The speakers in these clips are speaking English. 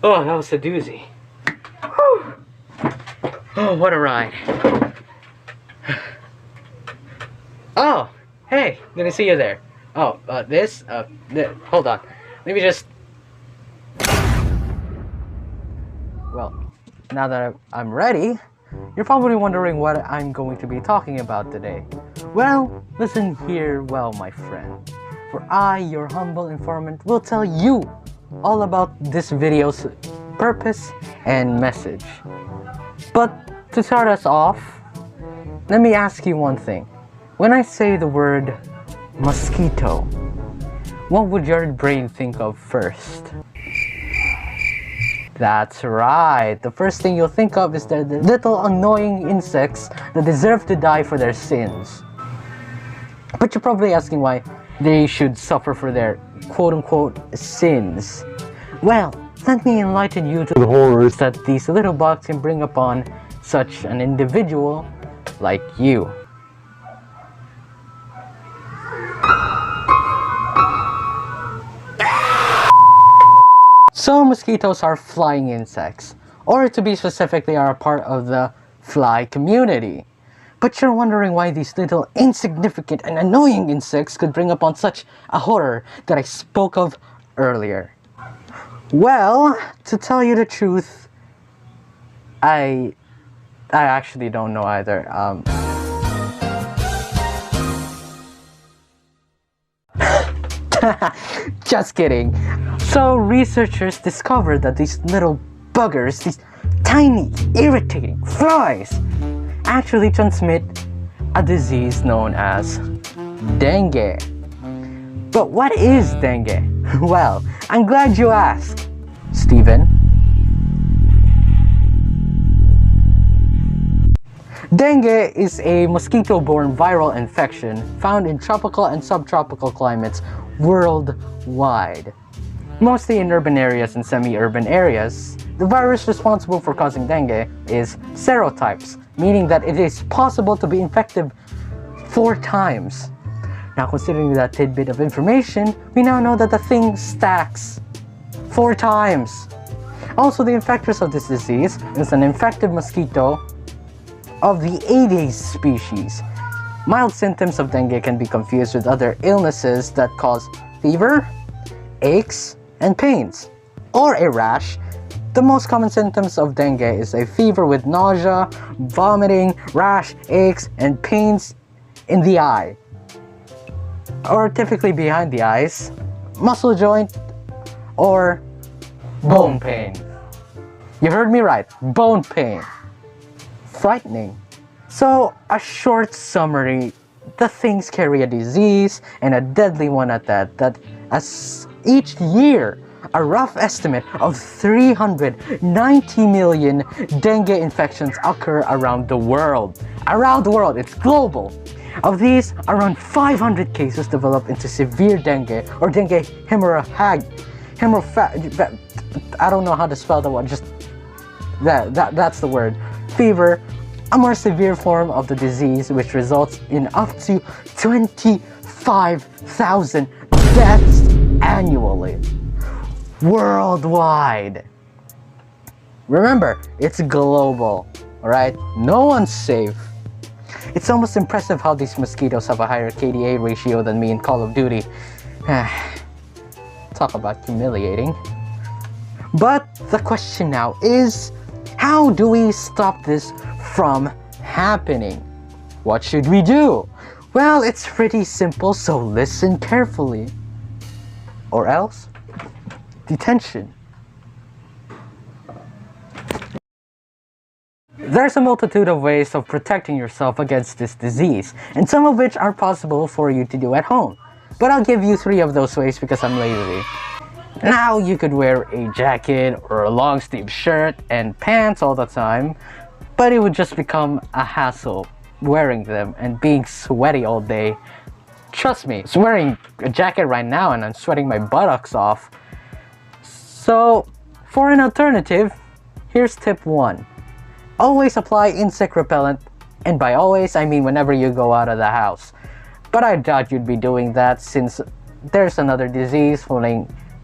Oh, that was a doozy. Whew. Oh, what a ride. Oh, hey, good to see you there. Oh, hold on. Let me just... Well, now that I'm ready, you're probably wondering what I'm going to be talking about today. Well, listen here well, my friend. For I, your humble informant, will tell you all about this video's purpose and message. But to start us off, let me ask you one thing. When I say the word mosquito, what would your brain think of first? That's right. The first thing you'll think of is the little annoying insects that deserve to die for their sins. But you're probably asking why they should suffer for their quote-unquote sins. Well, let me enlighten you to the horrors that these little bugs can bring upon such an individual like you. So mosquitoes are flying insects, or to be specific, they are a part of the fly community. But you're wondering why these little insignificant and annoying insects could bring upon such a horror that I spoke of earlier. Well, to tell you the truth, I actually don't know either. Just kidding. So researchers discovered that these little buggers, these tiny, irritating flies, actually transmit a disease known as dengue. But what is dengue? Well, I'm glad you asked, Steven. Dengue is a mosquito-borne viral infection found in tropical and subtropical climates worldwide. Mostly in urban areas and semi-urban areas, the virus responsible for causing dengue is serotypes, meaning that it is possible to be infected 4 times. Now, considering that tidbit of information, we now know that the thing stacks 4 times. Also, the infectors of this disease is an infected mosquito of the Aedes species. Mild symptoms of dengue can be confused with other illnesses that cause fever, aches, and pains, or a rash. The most common symptoms of dengue is a fever with nausea, vomiting, rash, aches, and pains in the eye, or typically behind the eyes, muscle joint, or bone pain. You heard me right, bone pain. Frightening. So, a short summary, the things carry a disease, and a deadly one at that as each year, a rough estimate of 390 million dengue infections occur around the world. Around the world, it's global. Of these, around 500 cases develop into severe dengue or dengue hemorrhag. I don't know how to spell that one, just that's the word. Fever, a more severe form of the disease which results in up to 25,000 deaths annually, worldwide. Remember, it's global, alright? No one's safe. It's almost impressive how these mosquitoes have a higher KDA ratio than me in Call of Duty. Talk about humiliating. But the question now is, how do we stop this from happening? What should we do? Well, it's pretty simple, so listen carefully. Or else, detention. There's a multitude of ways of protecting yourself against this disease, and some of which are possible for you to do at home. But I'll give you 3 of those ways because I'm lazy. Now, you could wear a jacket or a long sleeve shirt and pants all the time, but it would just become a hassle wearing them and being sweaty all day. Trust me, I'm wearing a jacket right now and I'm sweating my buttocks off. So, for an alternative, here's tip 1. Always apply insect repellent, and by always, I mean whenever you go out of the house. But I doubt you'd be doing that since there's another disease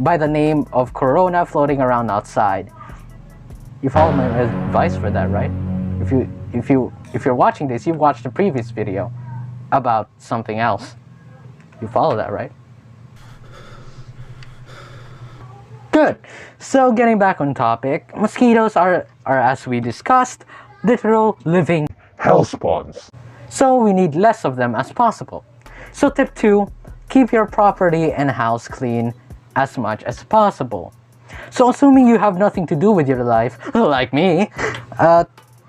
by the name of Corona floating around outside. You follow my advice for that, right? If you're watching this, you've watched the previous video about something else. You follow that, right? Good. So getting back on topic, mosquitoes are as we discussed, literal living hellspawns. So we need less of them as possible. So tip 2, keep your property and house clean as much as possible. So assuming you have nothing to do with your life, like me,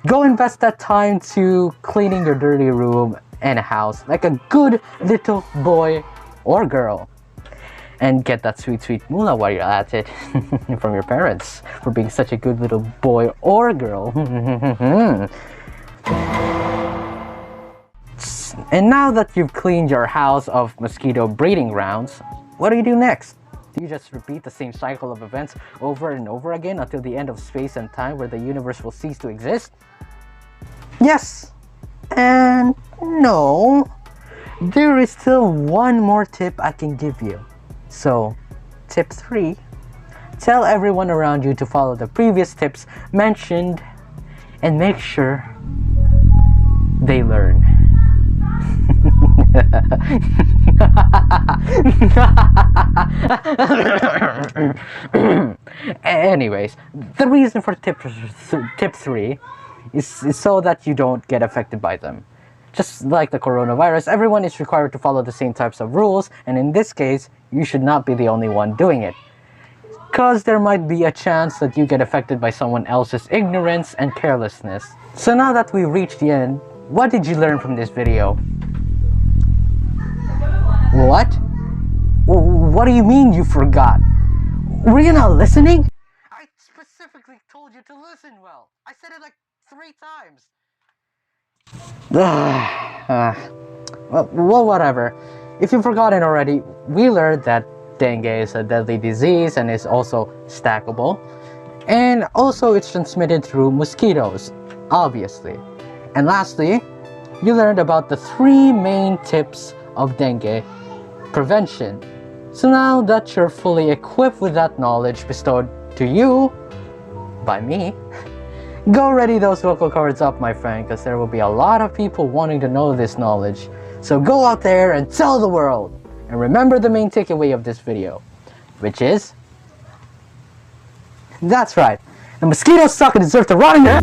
go invest that time to cleaning your dirty room and house like a good little boy or girl. And get that sweet, sweet moolah while you're at it from your parents for being such a good little boy or girl. And now that you've cleaned your house of mosquito breeding grounds, what do you do next? Do you just repeat the same cycle of events over and over again until the end of space and time where the universe will cease to exist? Yes and no. There is still one more tip I can give you. So, tip 3, tell everyone around you to follow the previous tips mentioned and make sure they learn. Anyways, the reason for tip 3 is so that you don't get affected by them. Just like the coronavirus, everyone is required to follow the same types of rules, and in this case, you should not be the only one doing it. Because there might be a chance that you get affected by someone else's ignorance and carelessness. So now that we've reached the end, what did you learn from this video? What? What do you mean you forgot? Were you not listening? I specifically told you to listen well. I said it like 3 times. Well, whatever. If you've forgotten already, we learned that dengue is a deadly disease and is also stackable. And also it's transmitted through mosquitoes, obviously. And lastly, you learned about the 3 main tips of dengue prevention. So now that you're fully equipped with that knowledge bestowed to you by me, go ready those vocal cords up, my friend, because there will be a lot of people wanting to know this knowledge. So go out there and tell the world. And remember the main takeaway of this video, which is, that's right, the mosquitoes suck and deserve to rot in there.